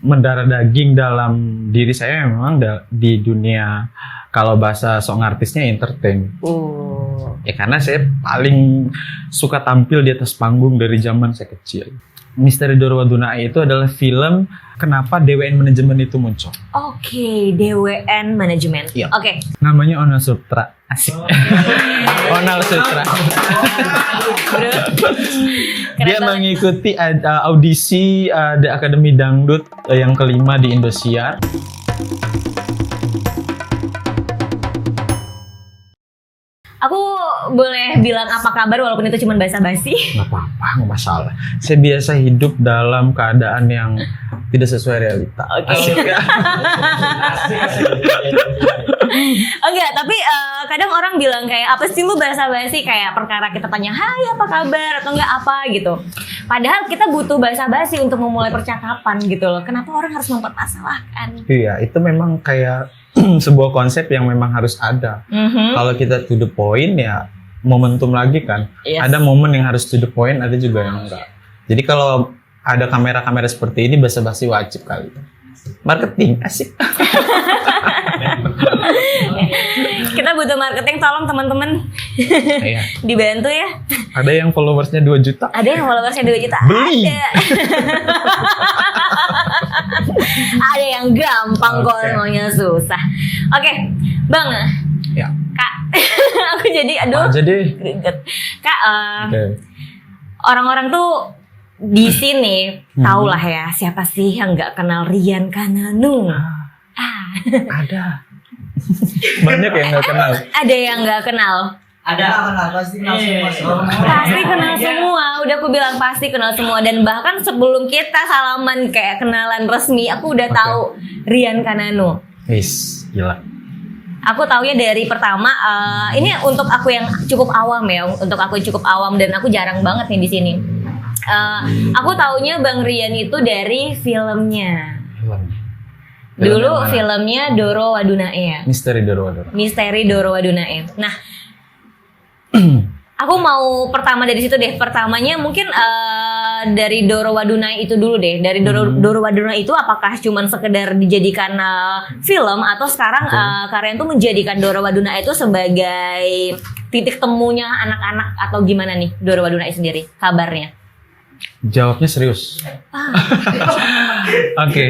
mendarah daging dalam diri saya memang di dunia kalau bahasa song artisnya entertain. Ya karena saya paling suka tampil di atas panggung dari zaman saya kecil. Misteri Doro Wadunae itu adalah film kenapa DWN Manajemen itu muncul. Oke, DWN Manajemen. Iya. Oke. Namanya Onal Sutra. Asik. Onal Sutra. Dia mengikuti audisi The Academy Dangdut yang kelima di Indosiar. Aku boleh bilang apa kabar walaupun itu cuma basa-basi? Nggak apa-apa, nggak masalah. Saya biasa hidup dalam keadaan yang tidak sesuai realita. Oke. Enggak, tapi kadang orang bilang kayak apa sih lu basa-basi, kayak perkara kita tanya hai apa kabar atau enggak apa gitu. Padahal kita butuh basa-basi untuk memulai percakapan gitu loh. Kenapa orang harus mempermasalahkan? Iya, itu memang kayak sebuah konsep yang memang harus ada. Kalau kita to the point ya momentum lagi kan. Yes. Ada momen yang harus to the point, ada juga yang enggak. Jadi kalau ada kamera-kamera seperti ini basa-basi wajib kali. Marketing asik. Kita butuh marketing, tolong teman-teman. Iya. Dibantu ya. Ada yang followersnya 2 juta. Ada yang followersnya 2 juta. Beli. Ada. Ada yang gampang kok, maunya susah. Oke, Bang. Ya. Kak, aku jadi aduh. Jadi. Greget. Kak, Okay. orang-orang tuh di sini tau lah ya siapa sih yang nggak kenal Rian Kananu. Ada. Banyak yang nggak kenal. Ada yang nggak kenal. Ada pasti kenal semua. Pasti kenal semua. Udah aku bilang pasti kenal semua. Dan bahkan sebelum kita salaman kayak kenalan resmi, aku udah tahu Rian Kananu. Gila. Aku taunya dari pertama. Ini untuk aku yang cukup awam ya. Untuk aku yang cukup awam dan aku jarang banget nih di sini. Aku taunya Bang Rian itu dari filmnya. Dulu filmnya Doro Wadunae ya. Misteri Doro Wadunae. Misteri Doro Wadunae. Nah, aku mau pertama dari situ deh. Pertamanya mungkin dari Doro Wadunae itu dulu deh. Dari Doro Wadunae itu apakah cuman sekedar dijadikan film atau sekarang kalian tuh menjadikan Doro Wadunae itu sebagai titik temunya anak-anak atau gimana nih Doro Wadunae sendiri kabarnya? Jawabnya serius. Oke.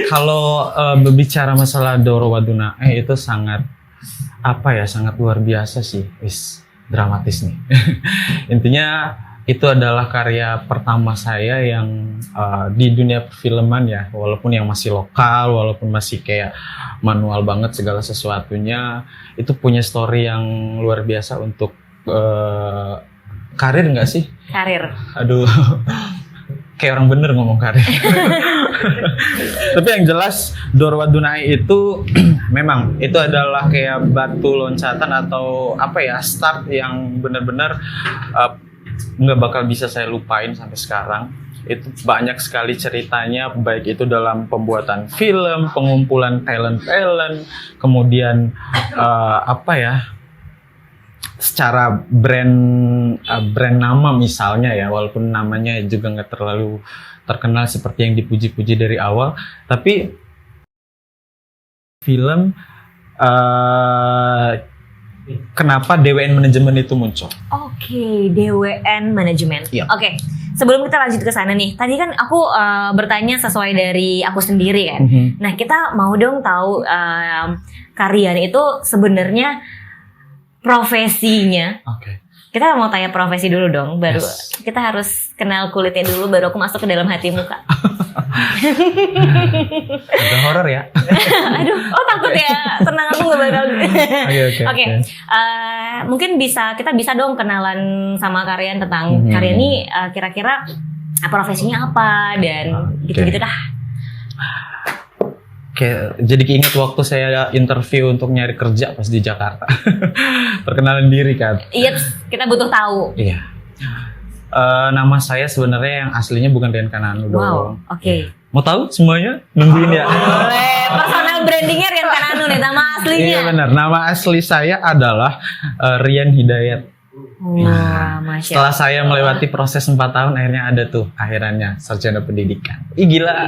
Kalau berbicara masalah Doro Wadunae itu sangat sangat luar biasa sih. Dramatis nih. Intinya itu adalah karya pertama saya yang di dunia perfilman ya, walaupun yang masih lokal, walaupun masih kayak manual banget segala sesuatunya, itu punya story yang luar biasa untuk karir nggak sih? Karir. Aduh, kayak orang bener ngomong karir. Tapi yang jelas Doro Wadunae itu memang itu adalah kayak batu loncatan atau start yang benar-benar nggak bakal bisa saya lupain sampai sekarang. Itu banyak sekali ceritanya, baik itu dalam pembuatan film, pengumpulan talent, kemudian secara brand nama misalnya ya, walaupun namanya juga nggak terlalu terkenal seperti yang dipuji-puji dari awal, tapi film kenapa DWN Manajemen itu muncul? Oke, DWN Manajemen. Iya. Oke, sebelum kita lanjut ke sana nih, tadi kan aku bertanya sesuai dari aku sendiri kan. Nah, kita mau dong tahu Karian itu sebenarnya profesinya. Oke. Kita mau tanya profesi dulu dong, baru Yes. kita harus kenal kulitnya dulu, baru aku masuk ke dalam hatimu, Kak. Agak horor ya. Aduh, takut ya. Tenang, aku nggak bakal. Oke. Mungkin kita bisa dong kenalan sama Karian tentang Karian ini kira-kira profesinya apa dan gitu-gitu dah. Kayak jadi keinget waktu saya interview untuk nyari kerja pas di Jakarta. Perkenalan diri kan. Iya, kita butuh tahu. Iya. Nama saya sebenarnya yang aslinya bukan Rian Kananu dong. Wow, oke. Mau tahu semuanya? Nungguin ya. Boleh. Personal brandingnya Rian Kananu nih, nama aslinya. Iya benar. Nama asli saya adalah Rian Hidayat. Wah, Masya Setelah saya Allah. melewati proses 4 tahun, akhirnya ada tuh akhirannya sarjana pendidikan. Ih gila.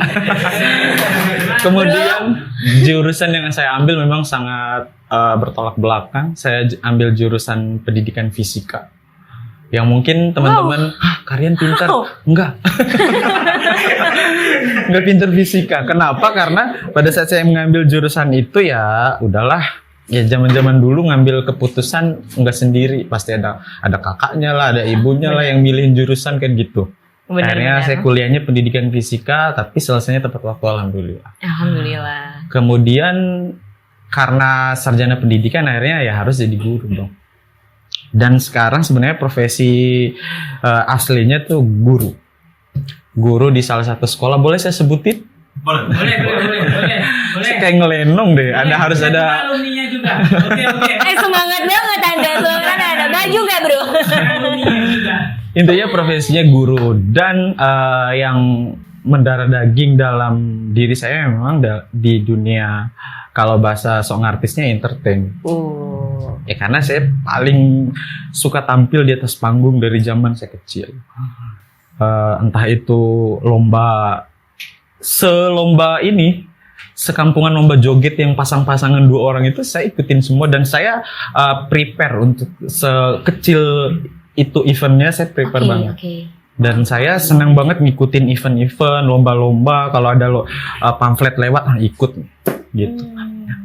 Kemudian jurusan yang saya ambil memang sangat bertolak belakang. Saya ambil jurusan pendidikan fisika. Yang mungkin teman-teman, kalian pintar. Wow. Enggak. Enggak pintar fisika. Kenapa? Karena pada saat saya mengambil jurusan itu ya udahlah. Ya zaman-zaman dulu ngambil keputusan enggak sendiri, pasti ada kakaknya lah, ada ibunya lah yang milihin jurusan kan gitu. Akhirnya Benar-benar. saya kuliahnya pendidikan fisika, tapi selesainya tepat waktu alhamdulillah. Alhamdulillah. Kemudian karena sarjana pendidikan akhirnya ya harus jadi guru dong. Dan sekarang sebenarnya profesi aslinya tuh guru. Guru di salah satu sekolah, boleh saya sebutin? Boleh. Saya kayak ngelenong deh, harus ada alumninya juga. Oke. Semangat banget Anda, soalnya ada baju nggak bro? Alumninya juga. intinya profesinya guru dan yang mendarah daging dalam diri saya memang di dunia kalau bahasa sok artisnya entertain. Ya karena saya paling suka tampil di atas panggung dari zaman saya kecil. Entah itu lomba ini, sekampungan lomba joget yang pasang-pasangan 2 orang itu saya ikutin semua dan saya prepare untuk sekecil itu eventnya saya prepare banget. Dan saya senang banget ngikutin event-event, lomba-lomba, kalau ada pamflet lewat ikut gitu.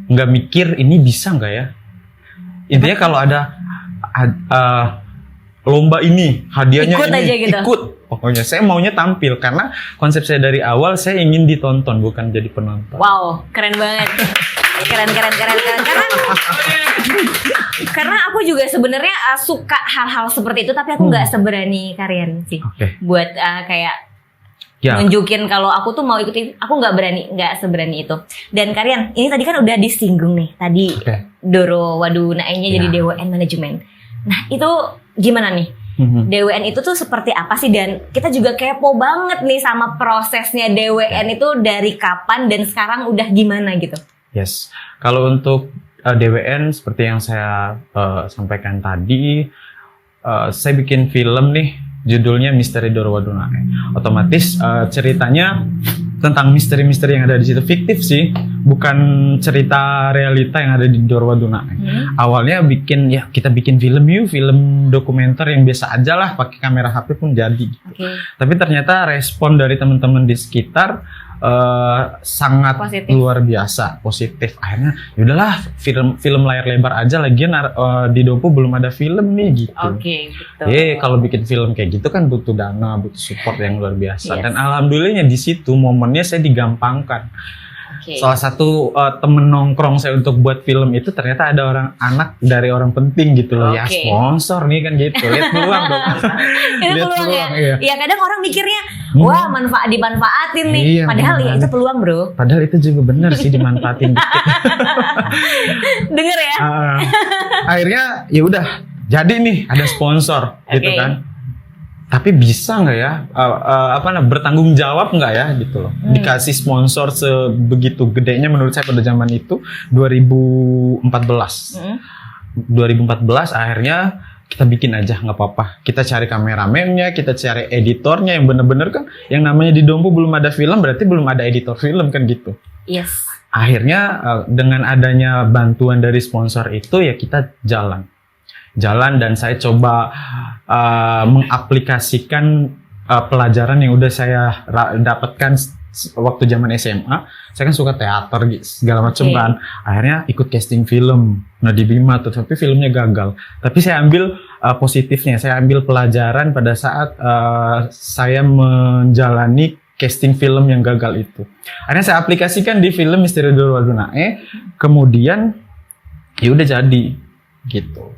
Nggak mikir ini bisa nggak ya. Intinya kalau ada lomba ini hadiahnya Ikut ini aja gitu. ikut. Pokoknya saya maunya tampil karena konsep saya dari awal saya ingin ditonton bukan jadi penonton. Wow, keren banget. Keren. Karena aku juga sebenarnya suka hal-hal seperti itu, tapi aku nggak seberani Karian sih. Oke. Buat kayak Ya. nunjukin kalau aku tuh mau ikutin, aku nggak seberani itu. Dan Karian, ini tadi kan udah disinggung nih, tadi Oke. Doro Wadunaenya jadi Ya. DWN Manajemen. Nah itu gimana nih? DWN itu tuh seperti apa sih, dan kita juga kepo banget nih sama prosesnya DWN itu dari kapan dan sekarang udah gimana gitu. Yes, kalau untuk DWN seperti yang saya sampaikan tadi, saya bikin film nih, judulnya Misteri Doro Wadunae. Otomatis ceritanya tentang misteri-misteri yang ada di situ, fiktif sih, bukan cerita realita yang ada di Doro Wadunae. Awalnya kita bikin film film dokumenter yang biasa aja lah, pakai kamera HP pun jadi. Oke. Tapi ternyata respon dari teman-teman di sekitar sangat Positif. luar biasa, positif. Akhirnya yaudahlah film layar lebar aja, lagian di Dopo belum ada film nih gitu. Oke, betul. Kalau bikin film kayak gitu kan butuh dana, butuh support yang luar biasa. Yes. Dan alhamdulillahnya di situ momennya saya digampangkan. Oke. Salah satu temen nongkrong saya untuk buat film itu ternyata ada anak dari orang penting gitu loh. Ya Oke. sponsor nih kan gitu. Lihat peluang dong. Itu Lihat peluang ya. iya. Ya kadang orang mikirnya, wah dimanfaatin nih. Iya, Padahal ya benar. itu peluang bro. Padahal itu juga benar sih dimanfaatin dikit. Denger ya. Akhirnya ya udah jadi nih ada sponsor gitu Oke. kan. Tapi bisa nggak ya bertanggung jawab nggak ya gitu loh. Dikasih sponsor sebegitu gedenya menurut saya pada zaman itu 2014. 2014 akhirnya kita bikin aja nggak apa-apa. Kita cari kameramennya, kita cari editornya yang bener-bener kan. Yang namanya di Dompu belum ada film berarti belum ada editor film kan gitu. Yes. Akhirnya dengan adanya bantuan dari sponsor itu ya kita jalan dan saya coba mengaplikasikan pelajaran yang udah saya dapatkan waktu zaman SMA. Saya kan suka teater segala macam kan. Akhirnya ikut casting film di Bima tuh, tapi filmnya gagal. Tapi saya ambil positifnya, saya ambil pelajaran pada saat saya menjalani casting film yang gagal itu. Akhirnya saya aplikasikan di film Misteri Doro Wadunae, kemudian ya udah jadi gitu.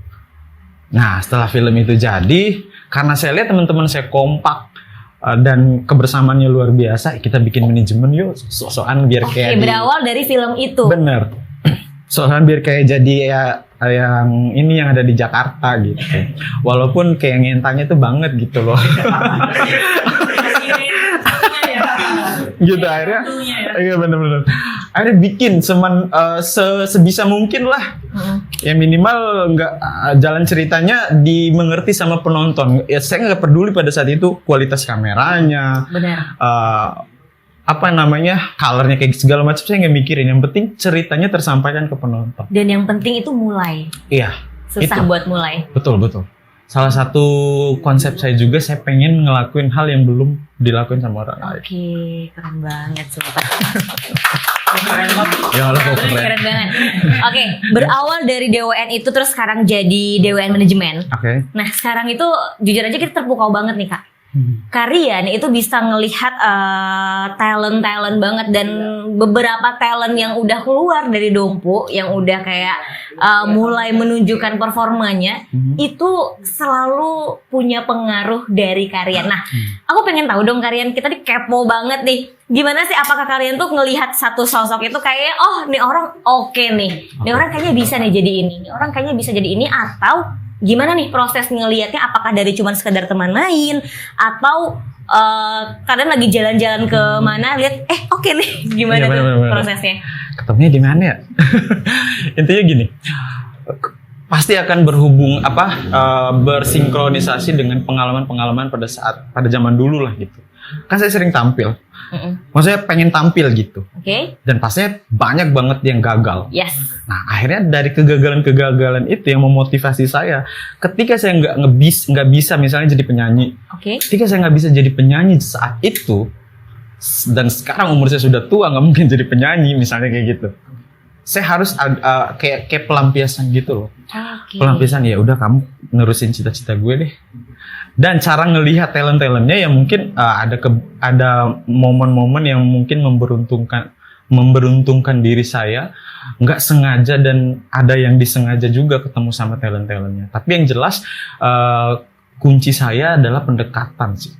Nah setelah film itu jadi, karena saya lihat teman-teman saya kompak dan kebersamaannya luar biasa, kita bikin manajemen yuk, sok-sokan biar kayak berawal dari film itu. Bener, sok-sokan biar kayak jadi ya yang ini yang ada di Jakarta gitu. Walaupun kayak ngentangnya tuh banget gitu loh. gitu akhirnya. Untungnya ya. Iya benar-benar. Akhirnya bikin sebisa mungkin lah. Ya minimal nggak jalan ceritanya dimengerti sama penonton. Ya saya nggak peduli pada saat itu kualitas kameranya, Benar. apa namanya, colornya kayak segala macam saya nggak mikirin. Yang penting ceritanya tersampaikan ke penonton. Dan yang penting itu mulai. Iya. Susah Itu. buat mulai. Betul. Salah satu konsep saya juga, saya pengen ngelakuin hal yang belum dilakuin sama orang lain. Oke, keren banget sumpah. Keren banget. Ya Allah kok keren. Keren banget. Oke, berawal dari DWN itu terus sekarang jadi DWN Manajemen. Oke. Nah, sekarang itu jujur aja kita terpukau banget nih, Kak. Karian itu bisa ngelihat talent banget, dan beberapa talent yang udah keluar dari Dompu yang udah kayak mulai menunjukkan performanya itu selalu punya pengaruh dari Karian. Nah, aku pengen tahu dong Karian, kita nih kepo banget nih. Gimana sih, apakah Karian tuh ngelihat satu sosok itu kayak oh nih orang oke nih. Nih orang kayaknya bisa nih jadi ini. Nih orang kayaknya bisa jadi ini, atau gimana nih proses ngelihatnya? Apakah dari cuman sekedar teman main, atau kadang lagi jalan-jalan ke mana lihat oke nih, gimana Iya, tuh bener. prosesnya? Ketemunya di mana ya? Intinya gini, pasti akan berhubung bersinkronisasi dengan pengalaman-pengalaman pada zaman dulu lah gitu. Kan saya sering tampil, maksudnya pengen tampil gitu. Oke. Dan pastinya banyak banget yang gagal. Yes. Nah akhirnya dari kegagalan itu yang memotivasi saya. Ketika saya nggak bisa misalnya jadi penyanyi, Oke. ketika saya nggak bisa jadi penyanyi saat itu, dan sekarang umur saya sudah tua, nggak mungkin jadi penyanyi misalnya kayak gitu. Saya harus kayak pelampiasan gitu loh. Oke. Pelampiasan, ya udah kamu nerusin cita-cita gue deh. Dan cara ngelihat talent-talentnya ya mungkin ada momen-momen yang mungkin memberuntungkan diri saya, nggak sengaja, dan ada yang disengaja juga ketemu sama talent-talentnya. Tapi yang jelas kunci saya adalah pendekatan sih.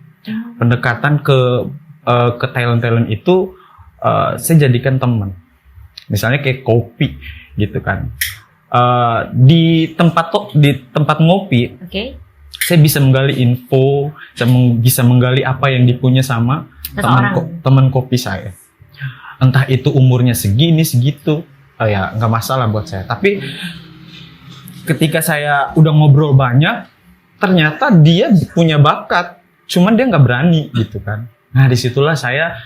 Pendekatan ke talent-talent itu saya jadikan teman. Misalnya kayak kopi gitu kan. Di tempat ngopi, Oke. saya bisa menggali info, saya bisa menggali apa yang dipunya sama Seseorang. teman kopi saya. Entah itu umurnya segini, segitu, ya nggak masalah buat saya. Tapi ketika saya udah ngobrol banyak, ternyata dia punya bakat, cuman dia nggak berani gitu kan. Nah disitulah saya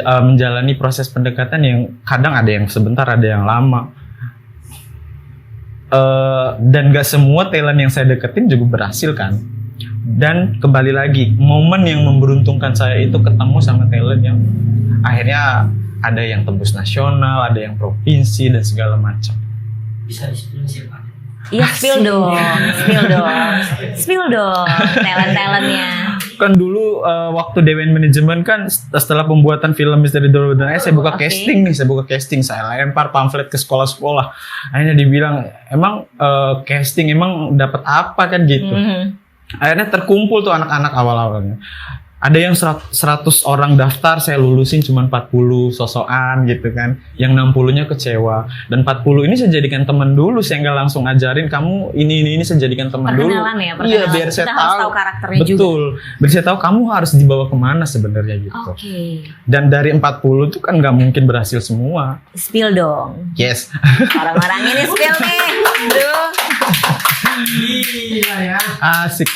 menjalani proses pendekatan yang kadang ada yang sebentar, ada yang lama. Dan gak semua talent yang saya deketin juga berhasil kan. Dan kembali lagi, momen yang memberuntungkan saya itu ketemu sama talent yang akhirnya ada yang tembus nasional, ada yang provinsi dan segala macam. Bisa di-spill siapa? Iya, spill dong. Spill dong talent-talentnya. Kan dulu waktu DWN Manajemen kan setelah pembuatan film Misteri Doro Waduna, saya buka Oke. casting, saya lempar pamflet ke sekolah-sekolah. Akhirnya dibilang, emang casting emang dapat apa kan gitu. Akhirnya terkumpul tuh anak-anak awal-awalnya. Ada yang 100 orang daftar, saya lulusin cuma 40 sosokan gitu kan. Yang 60-nya kecewa. Dan 40 ini saya jadikan teman dulu, saya nggak langsung ajarin kamu ini saya jadikan teman dulu. Perkenalan ya, perkenalan. Iya, biar saya Kita harus tahu karakternya juga. Betul. Biar saya tahu kamu harus dibawa kemana sebenarnya gitu. Oke. Dan dari 40 itu kan nggak mungkin berhasil semua. Spill dong. Yes. Orang-orang ini spill nih. Aduh. Gila ya. Asik.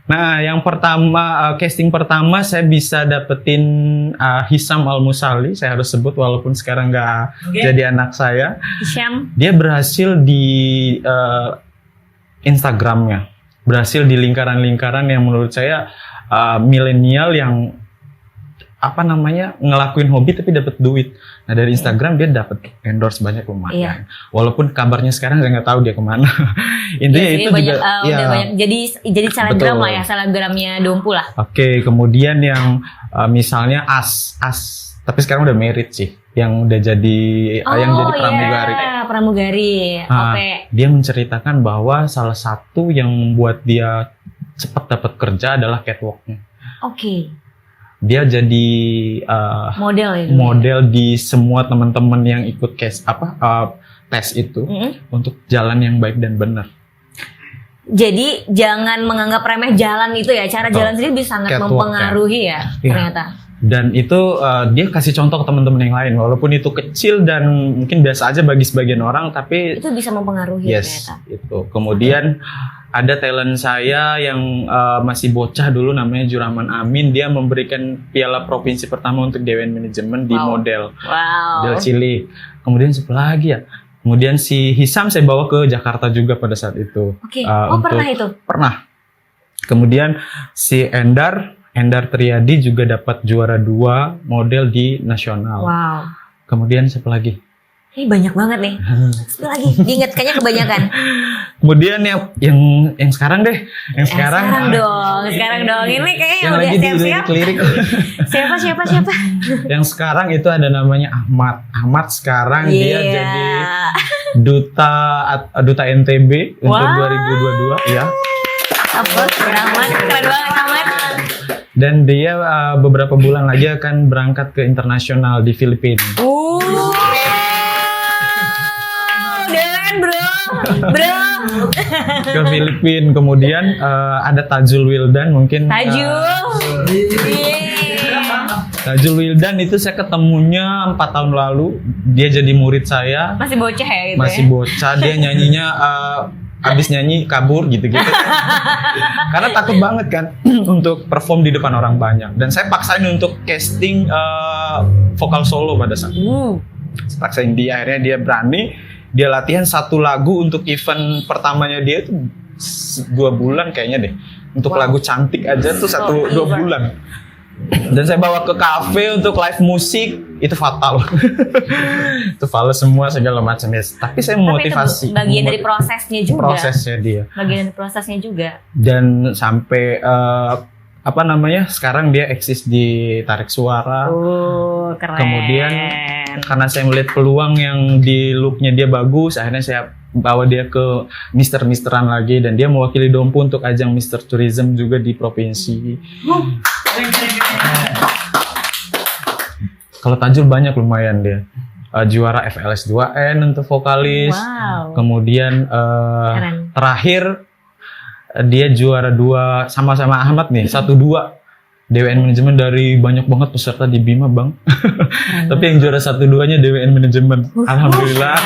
Nah, yang pertama, casting pertama saya bisa dapetin Hisam Al-Musali. Saya harus sebut walaupun sekarang nggak Oke. jadi anak saya. Syam. Dia berhasil di Instagramnya. Berhasil di lingkaran-lingkaran yang menurut saya milenial yang ngelakuin hobi tapi dapat duit. Nah dari Instagram dia dapat endorse banyak lumayan. Iya. Walaupun kabarnya sekarang saya nggak tahu dia kemana. Intinya Iya sih, itu banyak, juga. udah banyak. Jadi selebgram Betul. lah ya, selebgramnya Dompu lah. Oke, kemudian yang misalnya As, tapi sekarang udah married sih, yang udah jadi yang jadi pramugari. Iya, pramugari. Nah, Oke. dia menceritakan bahwa salah satu yang membuat dia cepat dapat kerja adalah catwalknya. Oke. Dia jadi Model ya. model di semua teman-teman yang ikut tes itu untuk jalan yang baik dan benar. Jadi jangan menganggap remeh jalan itu ya. Cara Betul. jalan sendiri bisa sangat Catwalk, mempengaruhi ya Iya. ternyata. Dan itu dia kasih contoh ke teman-teman yang lain, walaupun itu kecil dan mungkin biasa aja bagi sebagian orang, tapi Itu bisa mempengaruhi yes, ternyata. itu. Kemudian ada talent saya yang masih bocah dulu, namanya Juraman Amin. Dia memberikan piala provinsi pertama untuk Dewan Manajemen di Wow. model Wow. cilik. Kemudian siapa lagi ya? Kemudian si Hisam saya bawa ke Jakarta juga pada saat itu. Oke. Untuk- Pernah itu? Pernah. Kemudian si Endar Triadi juga dapat juara 2 model di nasional. Wow. Kemudian siapa lagi? Ini banyak banget nih. Satu lagi, diingat kayaknya kebanyakan. Kemudian yang sekarang deh, Sekarang dong. Ini kayaknya yang udah lagi siap-siap. dilirik. Siapa? Yang sekarang itu ada namanya Ahmad. Ahmad sekarang dia Iya. jadi duta NTB untuk Wow. 2022 ya. Apa? Keren banget Ahmad. Dan dia beberapa bulan lagi akan berangkat ke internasional di Filipina. Dan bro. Ke Filipina. Kemudian ada Tajul Wildan mungkin. Tajul. Tajul Wildan itu saya ketemunya 4 tahun lalu. Dia jadi murid saya. Masih bocah ya gitu Masih ya. bocah. Dia nyanyinya abis nyanyi kabur gitu-gitu. Karena takut banget kan untuk perform di depan orang banyak. Dan saya paksain untuk casting vokal solo pada saat itu. Saya paksain dia, akhirnya dia berani. Dia latihan 1 lagu untuk event pertamanya dia itu 2 bulan kayaknya deh. Untuk lagu cantik aja tuh 1-2 bulan. Dan saya bawa ke cafe untuk live musik, itu fatal. Itu fals semua segala macam ya. Tapi saya memotivasi. Tapi itu bagian dari prosesnya juga. Prosesnya dia. Bagian dari prosesnya juga. Dan sampai sekarang dia eksis di Tarik Suara. Keren. Kemudian karena saya melihat peluang yang di looknya dia bagus, akhirnya saya bawa dia ke Misteran lagi, dan dia mewakili Dompu untuk ajang Mister Tourism juga di provinsi. Kalau Tajul banyak lumayan dia. Juara FLS 2N untuk vokalis. Wow. Kemudian Keren. terakhir dia juara 2 sama-sama Ahmad nih, 1-2 DWN Manajemen dari banyak banget peserta di Bima, Bang. Tapi yang juara 1-2-nya DWN Manajemen. Alhamdulillah.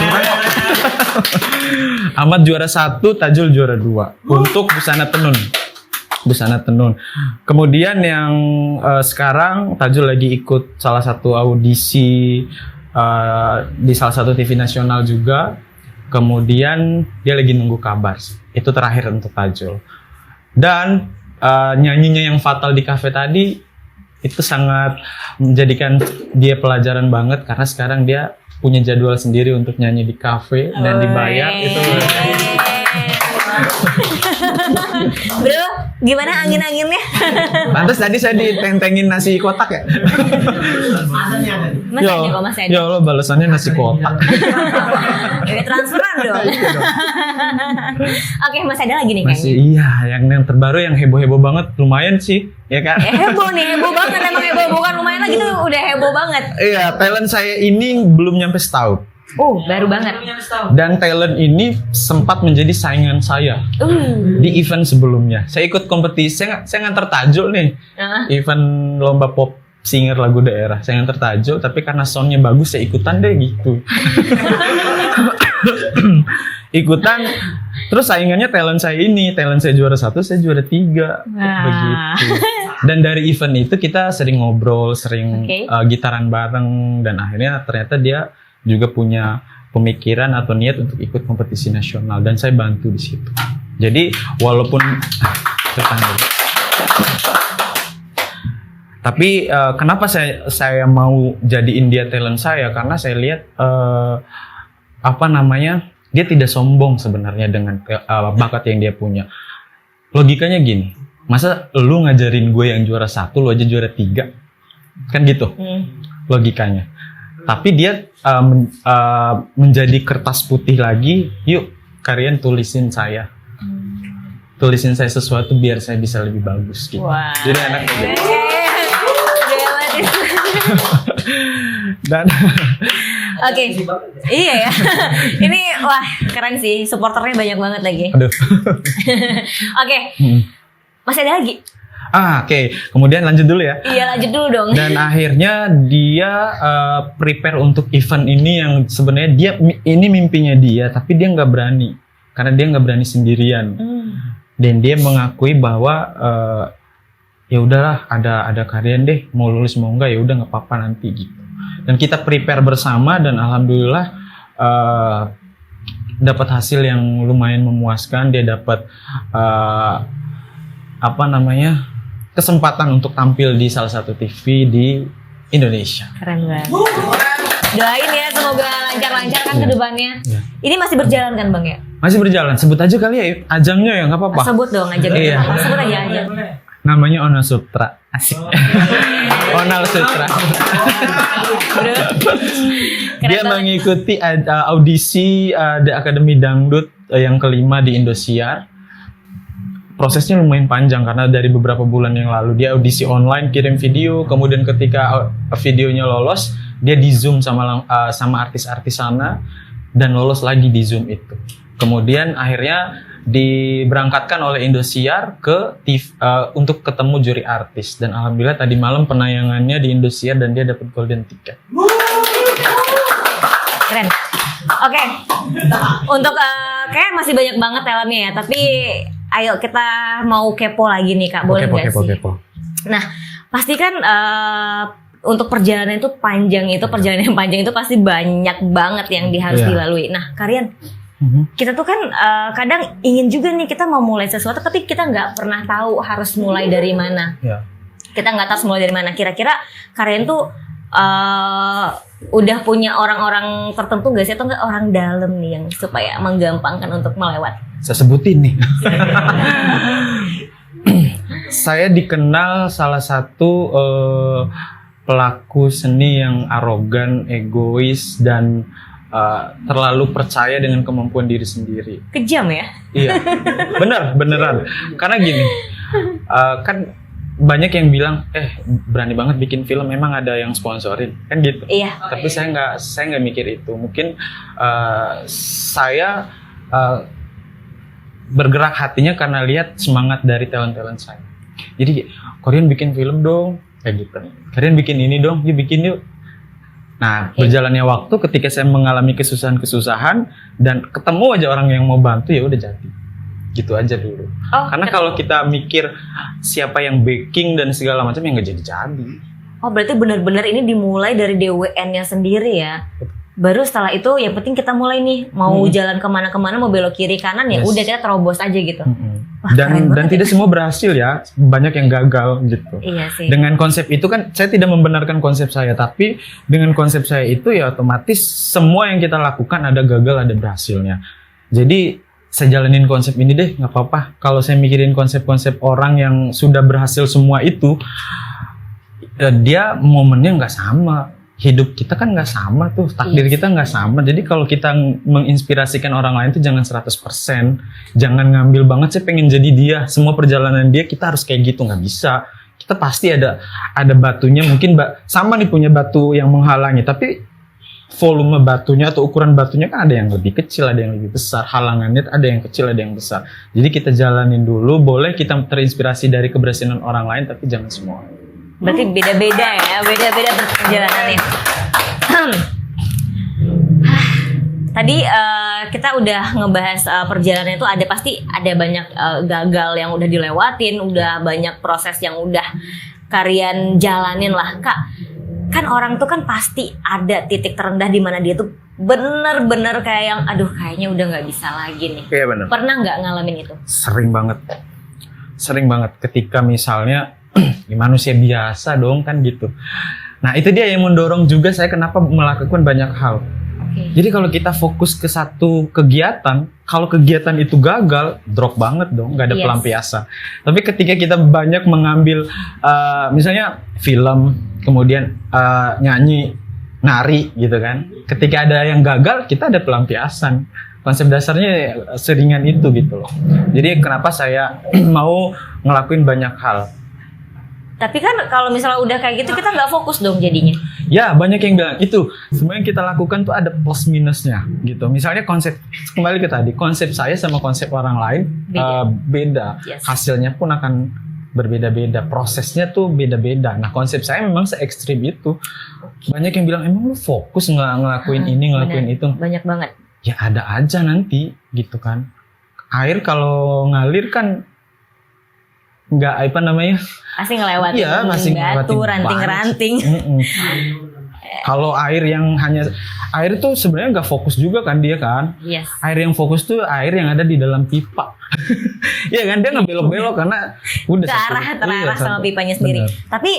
Ahmad juara 1, Tajul juara 2 untuk busana tenun. Kemudian yang sekarang Tajul lagi ikut salah satu audisi di salah satu TV nasional juga. Kemudian dia lagi nunggu kabar. Itu terakhir untuk Tajul. Dan nyanyinya yang fatal di kafe tadi itu sangat menjadikan dia pelajaran banget, karena sekarang dia punya jadwal sendiri untuk nyanyi di kafe dan dibayar. Itu Bro, gimana angin-anginnya? pantas tadi saya ditentengin nasi kotak ya. Masih ada kok, masih ada. Ya Allah, balasannya nasi kotak. Udah transferan dong. Oke, masih ada lagi nih Masih kayaknya. iya, yang terbaru yang heboh-heboh banget lumayan sih, ya kan? Heboh nih, heboh banget. Emang heboh, bukan lumayan lagi tuh udah heboh banget. Iya, talent saya ini belum nyampe setahun. Baru banget. Dan talent ini sempat menjadi saingan saya di event sebelumnya. Saya ikut kompetisi, saya nganter Tajul nih. Event lomba pop singer lagu daerah. Saya nganter Tajul, tapi karena soundnya bagus saya ikutan deh gitu. Ikutan, terus saingannya talent saya juara 1, saya juara 3. Begitu. Dan dari event itu kita sering ngobrol, sering gitaran bareng, dan akhirnya ternyata dia juga punya pemikiran atau niat untuk ikut kompetisi nasional, dan saya bantu di situ. Jadi walaupun tapi kenapa saya mau jadiin dia talent saya, karena saya lihat dia tidak sombong sebenarnya dengan bakat yang dia punya. Logikanya gini, masa lu ngajarin gue yang juara 1, lu aja juara 3, kan gitu logikanya. Tapi dia menjadi kertas putih lagi, yuk kalian tulisin saya sesuatu biar saya bisa lebih bagus gitu. Wow. Jadi anak kayak gitu. Dan Oke, iya ya. Ini wah keren sih, supporternya banyak banget lagi. aduh. Oke, masih ada lagi? Oke. Kemudian lanjut dulu ya. Iya, lanjut dulu dong. Dan akhirnya dia prepare untuk event ini yang sebenarnya ini mimpinya dia, tapi dia nggak berani karena dia nggak berani sendirian. Dan dia mengakui bahwa ya udahlah, ada Karian deh, mau lulus mau enggak ya udah nggak apa-apa nanti gitu. Dan kita prepare bersama dan alhamdulillah dapat hasil yang lumayan memuaskan. Dia dapat kesempatan untuk tampil di salah satu TV di Indonesia. Keren banget. Doain ya semoga lancar-lancar kan ke depannya. Iya. Ini masih berjalan kan Bang ya? Masih berjalan. Sebut aja kali ya ajangnya ya, nggak apa-apa. Sebut dong ajangnya. Iya. Sebut aja ajang. Namanya Ona Sutra. Asik. Onal Sutra. Dia banget. mengikuti audisi The Academy Dangdut yang kelima di Indosiar. Prosesnya lumayan panjang karena dari beberapa bulan yang lalu dia audisi online, kirim video, kemudian ketika videonya lolos, dia di Zoom sama artis-artis sana dan lolos lagi di Zoom itu. Kemudian akhirnya diberangkatkan oleh Indosiar ke TV, untuk ketemu juri artis, dan alhamdulillah tadi malam penayangannya di Indosiar dan dia dapat golden ticket. Keren. Oke. Untuk kayak masih banyak banget talentnya ya, tapi ayo kita mau kepo lagi nih Kak, boleh nggak sih? Kepo. Nah, pasti kan untuk perjalanan itu panjang itu, perjalanan yang panjang itu pasti banyak banget yang harus dilalui. Nah, Karian, kita tuh kan kadang ingin juga nih kita mau mulai sesuatu, tapi kita nggak pernah tahu harus mulai dari mana. Ya. Kita nggak tahu harus mulai dari mana. Kira-kira Karian tuh udah punya orang-orang tertentu nggak sih, atau nggak orang dalam nih yang supaya menggampangkan untuk melewati? Saya sebutin nih. Saya dikenal salah satu pelaku seni yang arogan, egois, dan terlalu percaya dengan kemampuan diri sendiri. Kejam ya? Iya, beneran. Karena gini, kan banyak yang bilang, berani banget bikin film, memang ada yang sponsorin, kan gitu. Iya. Tapi saya nggak mikir itu. Mungkin saya bergerak hatinya karena lihat semangat dari talent-talent saya. Jadi, Karian bikin film dong, kayak gitu. Karian bikin ini dong, yuk bikin yuk. Nah, berjalannya waktu ketika saya mengalami kesusahan dan ketemu aja orang yang mau bantu, ya udah jadi. Gitu aja dulu. Karena kalau kita mikir siapa yang backing dan segala macam, yang nggak jadi-jadi. Oh, berarti benar-benar ini dimulai dari DWN-nya sendiri ya. Baru setelah itu yang penting kita mulai nih mau jalan kemana-kemana, mau belok kiri kanan ya udah kita terobos aja gitu. Wah, dan tidak semua berhasil ya, banyak yang gagal gitu. Iya sih. Dengan konsep itu kan saya tidak membenarkan konsep saya, tapi dengan konsep saya itu ya otomatis semua yang kita lakukan ada gagal ada berhasilnya. Jadi saya jalanin konsep ini deh, nggak apa-apa. Kalau saya mikirin konsep-konsep orang yang sudah berhasil semua itu, dia momennya nggak sama. Hidup kita kan nggak sama tuh, takdir kita nggak sama. Jadi kalau kita menginspirasikan orang lain tuh jangan 100%. Jangan ngambil banget, saya pengen jadi dia. Semua perjalanan dia kita harus kayak gitu, nggak bisa. Kita pasti ada batunya, mungkin sama nih punya batu yang menghalangi. Tapi volume batunya atau ukuran batunya kan ada yang lebih kecil, ada yang lebih besar. Halangannya ada yang kecil, ada yang besar. Jadi kita jalanin dulu, boleh kita terinspirasi dari keberhasilan orang lain, tapi jangan semua. Berarti beda-beda ya, beda-beda perjalanannya. Tadi kita udah ngebahas perjalanan itu pasti ada banyak gagal yang udah dilewatin, udah banyak proses yang udah Karian jalanin lah Kak. Kan orang tuh kan pasti ada titik terendah di mana dia tuh bener-bener kayak yang kayaknya udah nggak bisa lagi nih. Iya benar. Pernah nggak ngalamin itu? Sering banget ketika misalnya manusia biasa dong kan gitu. Nah itu dia yang mendorong juga saya kenapa melakukan banyak hal. Jadi kalau kita fokus ke satu kegiatan, kalau kegiatan itu gagal, drop banget dong, nggak ada pelampiasan. Tapi ketika kita banyak mengambil, misalnya film, kemudian nyanyi, nari gitu kan. Ketika ada yang gagal, kita ada pelampiasan. Konsep dasarnya seringan itu gitu loh. Jadi kenapa saya mau ngelakuin banyak hal. Tapi kan kalau misalnya udah kayak gitu kita nggak fokus dong jadinya. Ya banyak yang bilang itu semua yang kita lakukan tuh ada plus minusnya gitu. Misalnya kembali ke tadi konsep saya sama konsep orang lain beda. Yes. Hasilnya pun akan berbeda-beda, prosesnya tuh beda-beda. Nah konsep saya memang se-ekstrim itu. Banyak yang bilang emang lu fokus nggak ngelakuin ini ngelakuin Benar. itu. Banyak banget. Ya ada aja nanti gitu kan. Air kalau ngalir kan nggak apa namanya? Pasti ngelewatin Iya, masih batu, ngelewatin ranting-ranting. Kalau air yang hanya air itu sebenarnya nggak fokus juga kan dia kan. Yes. Air yang fokus tuh air yang ada di dalam pipa. Iya kan dia nggak belok-belok karena udah Terarah sama pipanya sendiri. Bener. Tapi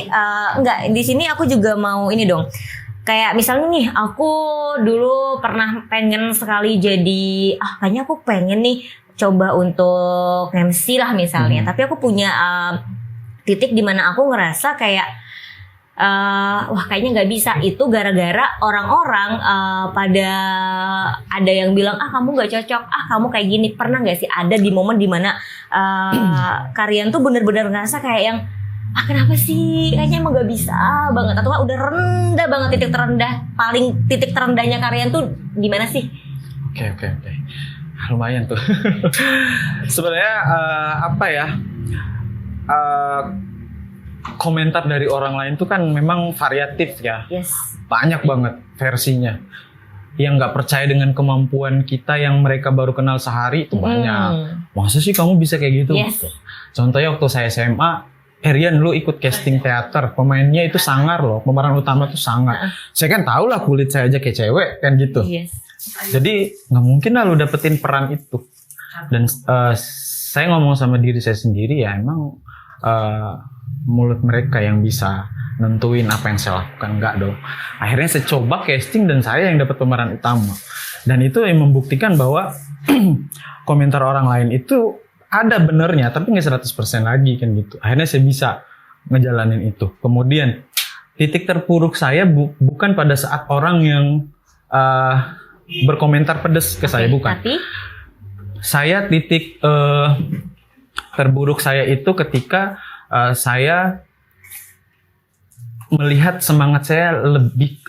enggak, di sini aku juga mau ini dong. Kayak misalnya nih, aku dulu pernah pengen sekali jadi, kayaknya aku pengen nih coba untuk MC lah misalnya. Tapi aku punya titik di mana aku ngerasa kayak, wah kayaknya nggak bisa. Itu gara-gara orang-orang pada ada yang bilang, kamu nggak cocok, kamu kayak gini. Pernah nggak sih ada di momen dimana kalian tuh bener-bener ngerasa kayak yang, kenapa sih? Kayaknya emang gak bisa banget. Atau udah rendah banget titik terendahnya kalian tuh gimana sih? Oke. Lumayan tuh. Sebenarnya apa ya? Komentar dari orang lain tuh kan memang variatif ya. Yes. Banyak banget versinya. Yang nggak percaya dengan kemampuan kita yang mereka baru kenal sehari itu banyak. Masa sih kamu bisa kayak gitu? Yes. Contohnya waktu saya SMA, Rian lu ikut casting teater, pemainnya itu Sangar loh, pemeran utama tuh Sangar. Saya kan tahu lah kulit saya aja kayak cewek kan gitu. Yes. Jadi nggak mungkin lah lu dapetin peran itu. Dan saya ngomong sama diri saya sendiri ya emang mulut mereka yang bisa nentuin apa yang saya lakukan, enggak dong. Akhirnya saya coba casting dan saya yang dapat pemeran utama. Dan itu yang membuktikan bahwa komentar orang lain itu ada benernya, tapi nggak 100% lagi kan gitu. Akhirnya saya bisa ngejalanin itu. Kemudian titik terpuruk saya bukan pada saat orang yang berkomentar pedes ke saya, bukan. Tapi Saya titik terburuk saya itu ketika saya melihat semangat saya lebih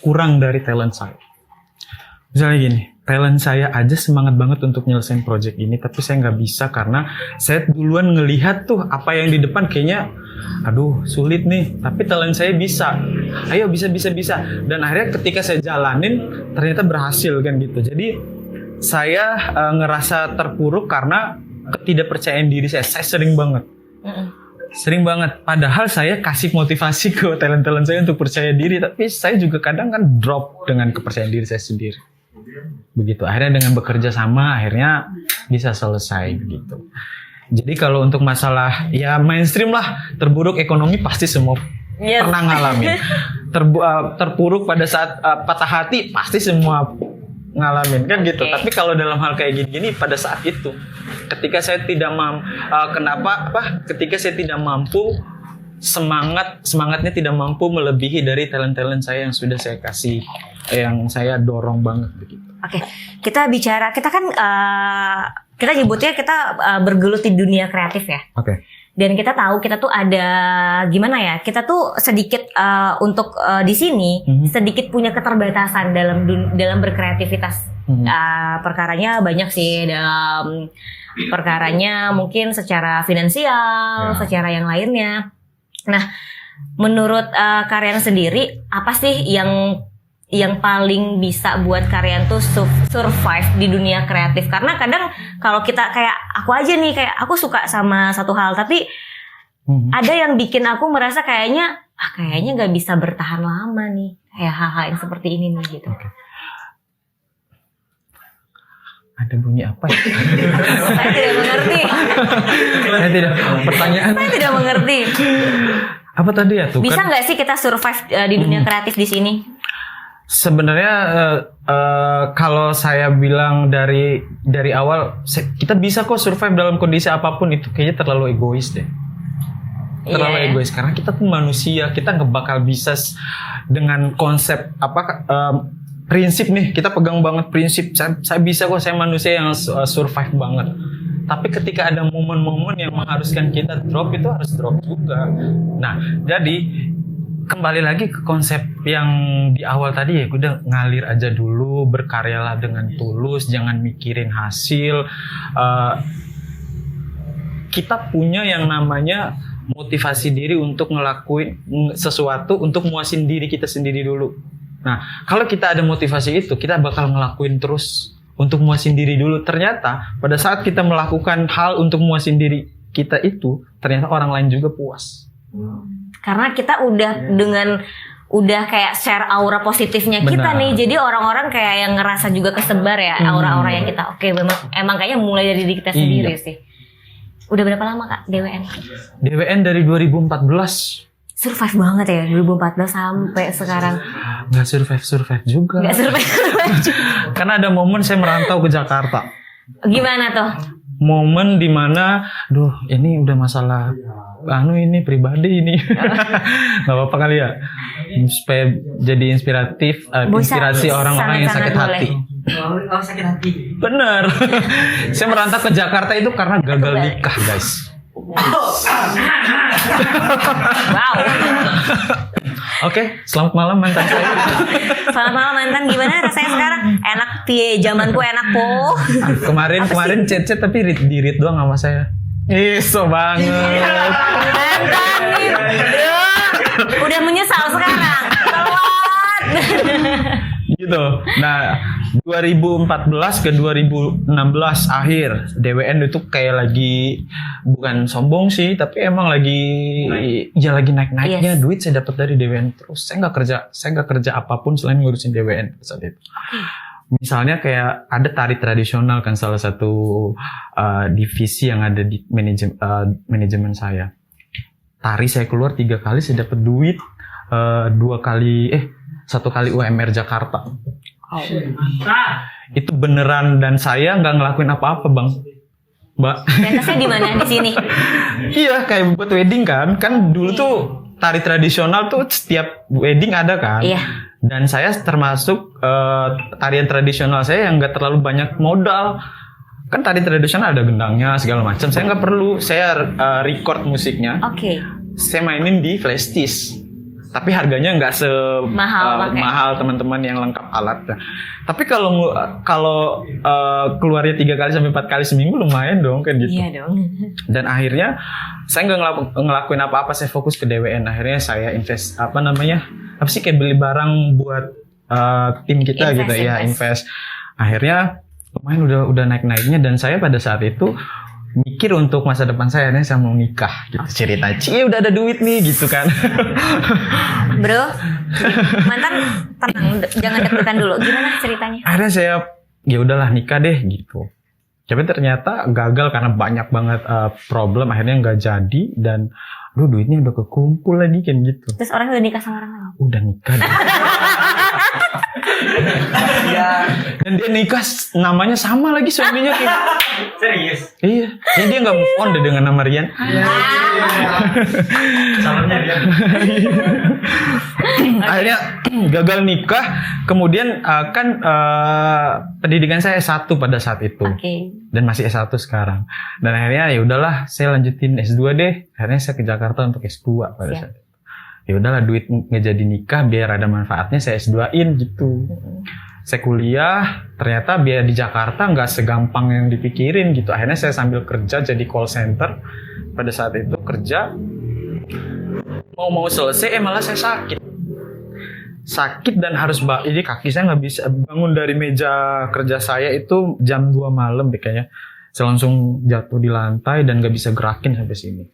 kurang dari talent saya. Misalnya gini, talent saya aja semangat banget untuk nyelesain project ini, tapi saya nggak bisa karena saya duluan ngelihat tuh apa yang di depan kayaknya, aduh sulit nih, tapi talent saya bisa, ayo bisa. Dan akhirnya ketika saya jalanin ternyata berhasil kan gitu. Jadi saya ngerasa terpuruk karena ketidakpercayaan diri saya sering banget. Sering banget, padahal saya kasih motivasi ke talent-talent saya untuk percaya diri, tapi saya juga kadang kan drop dengan kepercayaan diri saya sendiri. Begitu, akhirnya dengan bekerja sama akhirnya bisa selesai begitu. Jadi kalau untuk masalah ya mainstream lah, terburuk ekonomi pasti semua pernah ngalamin. Terpuruk pada saat patah hati pasti semua ngalamin kan gitu. Tapi kalau dalam hal kayak gini pada saat itu ketika saya tidak ketika saya tidak mampu, semangatnya tidak mampu melebihi dari talent-talent saya yang sudah saya kasih, yang saya dorong banget begitu. Oke, kita kan kita nyebutnya kita bergelut di dunia kreatif ya. Oke. Dan kita tahu kita tuh ada gimana ya? Kita tuh sedikit untuk di sini sedikit punya keterbatasan dalam berkreativitas. Perkaranya banyak sih, dalam perkaranya mungkin secara finansial, secara yang lainnya. Nah, menurut Karian sendiri apa sih yang paling bisa buat Karian tuh survive di dunia kreatif? Karena kadang kalau kita kayak aku aja nih, kayak aku suka sama satu hal tapi ada yang bikin aku merasa kayaknya nggak bisa bertahan lama nih, kayak hal-hal yang seperti ini nih gitu. Ada bunyi apa ya? Saya tidak mengerti. Pertanyaan. Saya tidak mengerti. Apa tadi ya tuh? Bisa nggak sih kita survive di dunia kreatif di sini? Sebenarnya kalau saya bilang dari awal kita bisa kok survive dalam kondisi apapun, itu kayaknya terlalu egois deh. Terlalu egois karena kita tuh manusia, kita nggak bakal bisa dengan konsep prinsip nih, kita pegang banget prinsip saya bisa kok, saya manusia yang survive banget. Tapi ketika ada momen-momen yang mengharuskan kita drop, itu harus drop juga. Nah, jadi kembali lagi ke konsep yang di awal tadi ya, udah ngalir aja dulu, berkaryalah dengan tulus, jangan mikirin hasil. kita punya yang namanya motivasi diri untuk ngelakuin sesuatu untuk muasin diri kita sendiri dulu. Nah, kalau kita ada motivasi itu, kita bakal ngelakuin terus untuk muasin diri dulu. Ternyata pada saat kita melakukan hal untuk muasin diri kita itu, ternyata orang lain juga puas. Karena kita udah kayak share aura positifnya kita Benar. nih. Jadi orang-orang kayak yang ngerasa juga kesebar ya aura-aura yang kita. Oke, emang kayaknya mulai dari diri kita sendiri sih. Udah berapa lama Kak DWN? DWN dari 2014. Survive banget ya 2014 sampai sekarang. Nggak survive juga. Nggak survive. Karena ada momen saya merantau ke Jakarta. Gimana tuh? Momen dimana, ini udah masalah ini pribadi ini. Gak apa-apa kali ya, supaya jadi inspiratif, inspirasi orang-orang yang sakit sangat hati. Oh, sakit hati. Bener. Saya merantau ke Jakarta itu karena gagal nikah, guys. Wow. Oke, selamat malam mantan saya. Selamat malam mantan, gimana rasanya sekarang? Enak pie, zamanku enak po. Kemarin chat tapi di-read doang sama saya. So banget. Mantan nih, udah menyesal sekarang. Telat. Gitu. Nah, 2014 ke 2016 akhir DWN itu kayak lagi, bukan sombong sih, tapi emang lagi naik-naiknya. Yes. Duit saya dapat dari DWN terus. Saya nggak kerja apapun selain ngurusin DWN saat itu. Misalnya kayak ada tari tradisional kan, salah satu divisi yang ada di manajemen saya. Tari saya keluar 3 kali saya dapat duit 1 kali UMR Jakarta. Itu beneran, dan saya nggak ngelakuin apa-apa bang, Mbak. Pentasnya di mana? Di sini. Iya, kayak buat wedding kan dulu tuh tari tradisional tuh setiap wedding ada kan. Iya. Dan saya termasuk tarian tradisional saya yang nggak terlalu banyak modal. Kan tari tradisional ada gendangnya segala macam. Saya nggak perlu. Saya record musiknya. Oke. Saya mainin di flash disk. Tapi harganya nggak mahal teman-teman yang lengkap alat. Tapi kalau keluarnya 3 kali sampai 4 kali seminggu lumayan dong kan gitu. Iya dong. Dan akhirnya saya nggak ngelakuin apa-apa, saya fokus ke DWN. Akhirnya saya invest kayak beli barang buat tim kita gitu ya, invest. Akhirnya lumayan udah naik-naiknya, dan saya pada saat itu mikir untuk masa depan saya nih, saya mau nikah gitu. Cerita udah ada duit nih gitu kan. Bro, mantan tenang, jangan deg-degan dulu. Gimana ceritanya? Akhirnya saya ya udahlah nikah deh gitu. Tapi ternyata gagal karena banyak banget problem, akhirnya nggak jadi, dan duitnya udah kekumpul lagi kan gitu. Terus orang udah nikah sama orang lain? Udah nikah deh. Dan dia nikah namanya sama lagi suaminya kayak. Serius? Iya. Jadi dia nggak move on deh dengan nama Rian. Salahnya dia. Akhirnya gagal nikah. Kemudian pendidikan saya S1 pada saat itu. Oke. Dan masih S1 sekarang. Dan akhirnya ya udahlah, saya lanjutin S2 deh. Akhirnya saya ke Jakarta untuk S2 pada saat itu. Ya udahlah, duit nggak jadi nikah, biar ada manfaatnya saya S2-in gitu. Saya kuliah, ternyata biaya di Jakarta nggak segampang yang dipikirin gitu. Akhirnya saya sambil kerja jadi call center. Pada saat itu kerja, mau selesai malah saya sakit dan harus jadi kaki saya nggak bisa bangun dari meja kerja saya itu jam 2 malam deh kayaknya. Saya langsung jatuh di lantai dan nggak bisa gerakin sampai sini.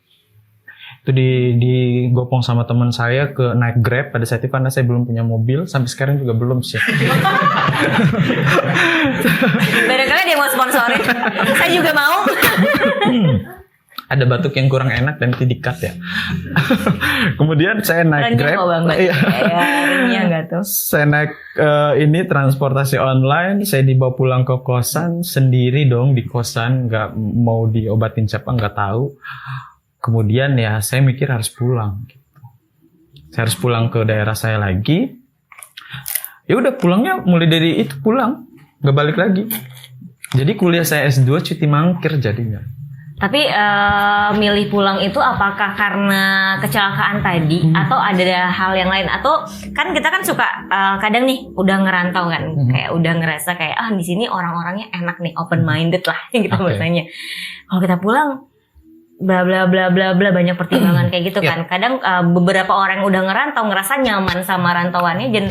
Itu digopong sama teman saya ke naik Grab pada saat itu, karena saya belum punya mobil, sampai sekarang juga belum sih. Barangkali dia mau sponsorin, saya juga mau. Ada batuk yang kurang enak dan itu di-cut ya. Kemudian saya naik Grab. Iya. Enggak tuh. Saya naik ini transportasi online, saya dibawa pulang ke kosan sendiri dong, di kosan, nggak mau diobatin siapa nggak tahu. Kemudian ya saya mikir harus pulang gitu. Saya harus pulang ke daerah saya lagi. Ya udah, pulangnya mulai dari itu pulang, nggak balik lagi. Jadi kuliah saya S2 cuti mangkir jadinya. Tapi milih pulang itu apakah karena kecelakaan tadi atau ada hal yang lain, atau kan kita kan suka kadang nih udah ngerantau kan, kayak udah ngerasa kayak di sini orang-orangnya enak nih, open minded lah yang kita bahasanya. Kalau kita pulang bla bla bla bla bla, banyak pertimbangan kayak gitu kan. Kadang beberapa orang yang udah ngerantau ngerasa nyaman sama rantauannya dan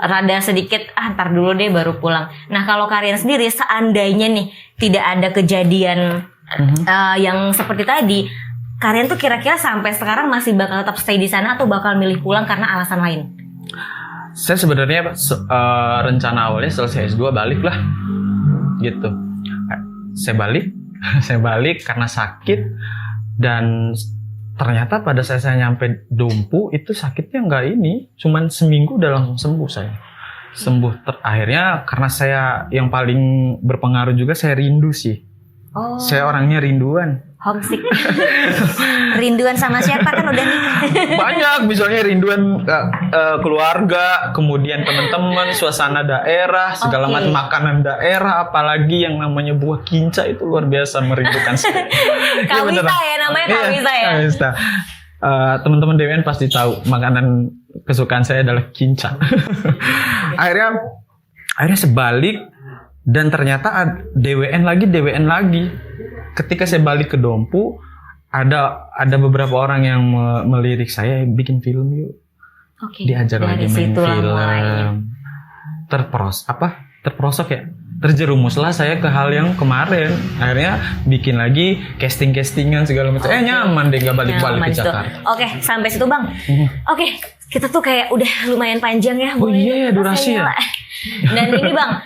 rada sedikit ntar dulu deh baru pulang. Nah kalau kalian sendiri seandainya nih tidak ada kejadian yang seperti tadi, kalian tuh kira-kira sampai sekarang masih bakal tetap stay di sana atau bakal milih pulang karena alasan lain? Saya sebenarnya rencana awalnya selesai S2 balik lah gitu. Saya balik karena sakit, dan ternyata pada saat saya nyampe Dompu itu sakitnya nggak ini, cuman seminggu udah langsung sembuh saya. Akhirnya karena saya yang paling berpengaruh juga, saya rindu sih. Oh. Saya orangnya rinduan. Homesick. Rinduan sama siapa kan udah nikah. Banyak, misalnya rinduan keluarga, kemudian teman-teman, suasana daerah, segala macam makanan daerah, apalagi yang namanya buah kinca itu luar biasa merindukan saya. Kawisa ya namanya, Kawisa ya. Kawisa. Teman-teman DWN pasti tahu makanan kesukaan saya adalah kinca. akhirnya sebalik, dan ternyata DWN lagi. Ketika saya balik ke Dompu, ada beberapa orang yang melirik saya, bikin film yuk. Diajar lagi main film. Terperosok ya. Terjerumuslah saya ke hal yang kemarin. Akhirnya bikin lagi castingan segala macam. Nyaman deh gak balik-balik ke Jakarta. Oke, sampai situ Bang. Oke, kita tuh kayak udah lumayan panjang ya. Oh iya, durasi ya. Dan ini Bang,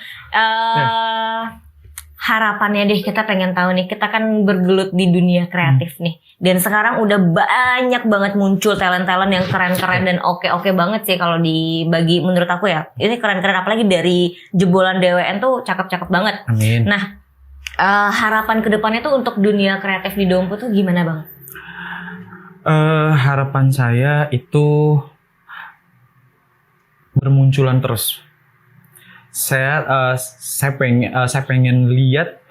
harapannya deh, kita pengen tahu nih, kita kan bergelut di dunia kreatif nih, dan sekarang udah banyak banget muncul talent-talent yang keren-keren dan oke-oke banget sih kalau dibagi menurut aku ya. Ini keren-keren, apalagi dari jebolan DWN tuh cakep-cakep banget. Amin. Nah, harapan kedepannya tuh untuk dunia kreatif di Dompu tuh gimana Bang? Harapan saya itu bermunculan terus. Saya pengen lihat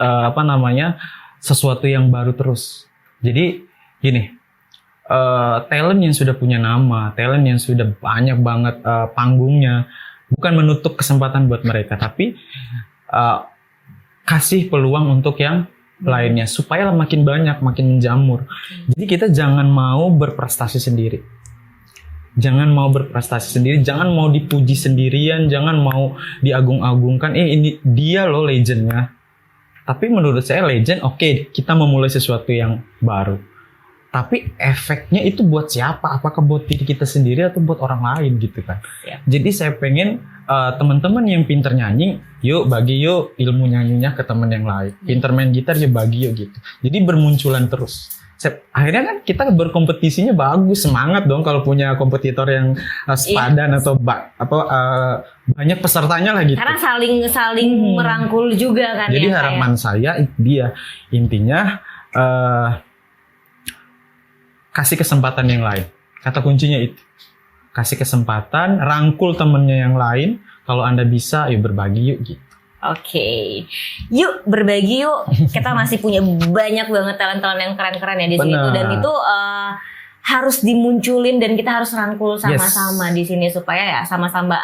sesuatu yang baru terus. Jadi gini, talent yang sudah punya nama, talent yang sudah banyak banget panggungnya, bukan menutup kesempatan buat mereka, tapi kasih peluang untuk yang lainnya supaya makin banyak, makin menjamur. Jadi kita jangan mau berprestasi sendiri. Jangan mau dipuji sendirian, jangan mau diagung-agungkan. Ini dia loh legendnya. Tapi menurut saya legend, oke, kita memulai sesuatu yang baru. Tapi efeknya itu buat siapa? Apakah buat diri kita sendiri atau buat orang lain gitu kan? Ya. Jadi saya pengen teman-teman yang pinter nyanyi, yuk bagi yuk ilmu nyanyinya ke teman yang lain. Pinter main gitar ya bagi yuk gitu. Jadi bermunculan terus. Akhirnya kan kita berkompetisinya bagus, semangat dong kalau punya kompetitor yang sepadan atau banyak pesertanya lah gitu. Karena saling merangkul juga kan. Jadi harapan saya dia intinya kasih kesempatan yang lain. Kata kuncinya itu. Kasih kesempatan, rangkul temennya yang lain. Kalau Anda bisa, ya berbagi yuk gitu. Oke, yuk berbagi yuk. Kita masih punya banyak banget talent-talent yang keren-keren ya di sini, dan itu harus dimunculin dan kita harus rangkul sama-sama di sini supaya ya sama-sama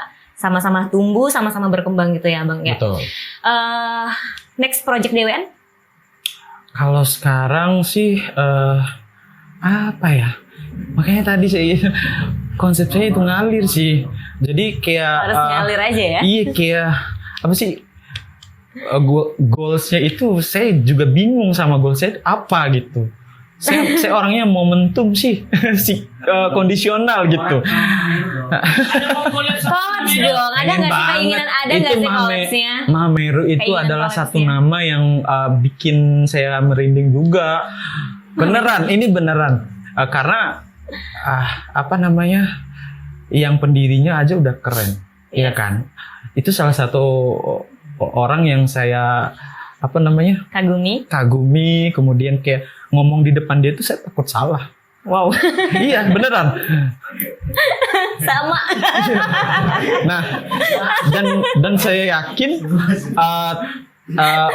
tumbuh, sama-sama berkembang gitu ya Bang ya. Betul. Next project DWN? Kalau sekarang sih apa ya? Makanya tadi saya konsep saya itu ngalir sih. Jadi kayak harus ngalir aja ya. Iya, kayak apa sih? Goalsnya itu saya juga bingung sama goal saya itu apa gitu. Saya orangnya momentum sih, kondisional gitu. Collabs dong, ada nggak sih keinginan, ada nggak sih collabsnya? Mameru itu adalah satu nama yang bikin saya merinding juga. Beneran, ini beneran. Karena yang pendirinya aja udah keren, iya kan? Itu salah satu orang yang saya kagumi, kemudian kayak ngomong di depan dia tuh saya takut salah. Wow. Iya, beneran. Sama. Nah, dan saya yakin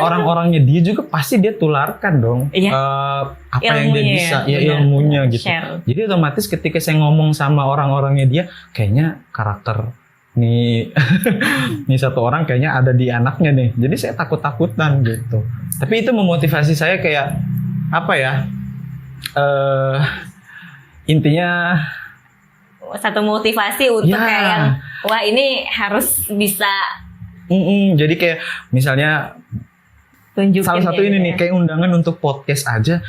orang-orangnya dia juga pasti dia tularkan dong apa yang dia bisa, ilmunya gitu. Share. Jadi otomatis ketika saya ngomong sama orang-orangnya dia, kayaknya karakter nih satu orang kayaknya ada di anaknya nih. Jadi saya takut-takutan gitu. Tapi itu memotivasi saya kayak apa ya? Intinya Satu motivasi untuk Ya. kayak yang wah ini harus bisa jadi kayak misalnya tunjukin salah satu kayak ini gitu nih ya. kayak undangan untuk podcast aja,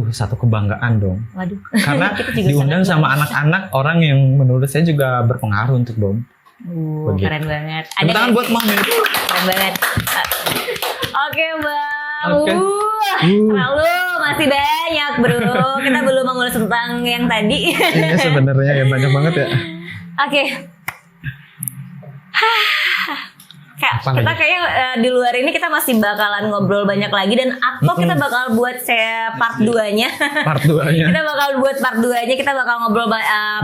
satu kebanggaan dong. Waduh. Karena Kita juga diundang sangat sama bangga. anak-anak orang yang menurut saya juga berpengaruh untuk Dom. Begitu. Keren banget. Tepuk tangan buat Mahmud. Keren banget. Oke Bang. Oke. Lalu masih banyak bro. Kita belum mengulas tentang yang tadi. Iya sebenarnya ya banyak banget ya. Oke. Kayak Apa kita lagi? kayaknya di luar ini kita masih bakalan ngobrol banyak lagi dan atau kita bakal buat part 2-nya. Part 2-nya. Kita bakal buat part 2-nya, kita bakal ngobrol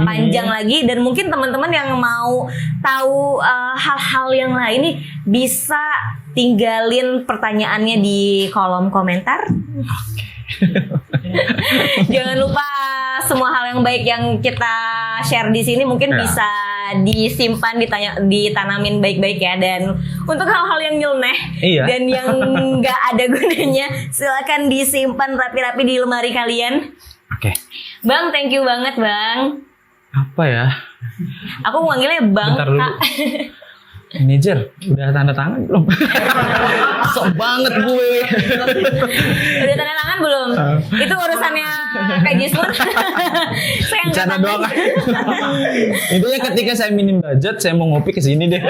panjang lagi dan mungkin teman-teman yang mau tahu hal-hal yang lain nih bisa tinggalin pertanyaannya di kolom komentar. Jangan lupa semua hal yang baik yang kita share di sini mungkin Ya. bisa disimpan, ditanamin baik-baik ya. Dan untuk hal-hal yang nyeleneh Iya. dan yang nggak ada gunanya, silakan disimpan rapi-rapi di lemari kalian. Oke. Bang, thank you banget Bang. Apa ya? Aku manggilnya Bang Bentar dulu. Kak. Manajer, udah tanda tangan belum? Sok banget gue. Udah tanda tangan belum? Itu urusannya Kak Jismur. Saya angkat Bercanda tangan. doang. Intinya ketika saya minim budget, saya mau ngopi ke sini deh.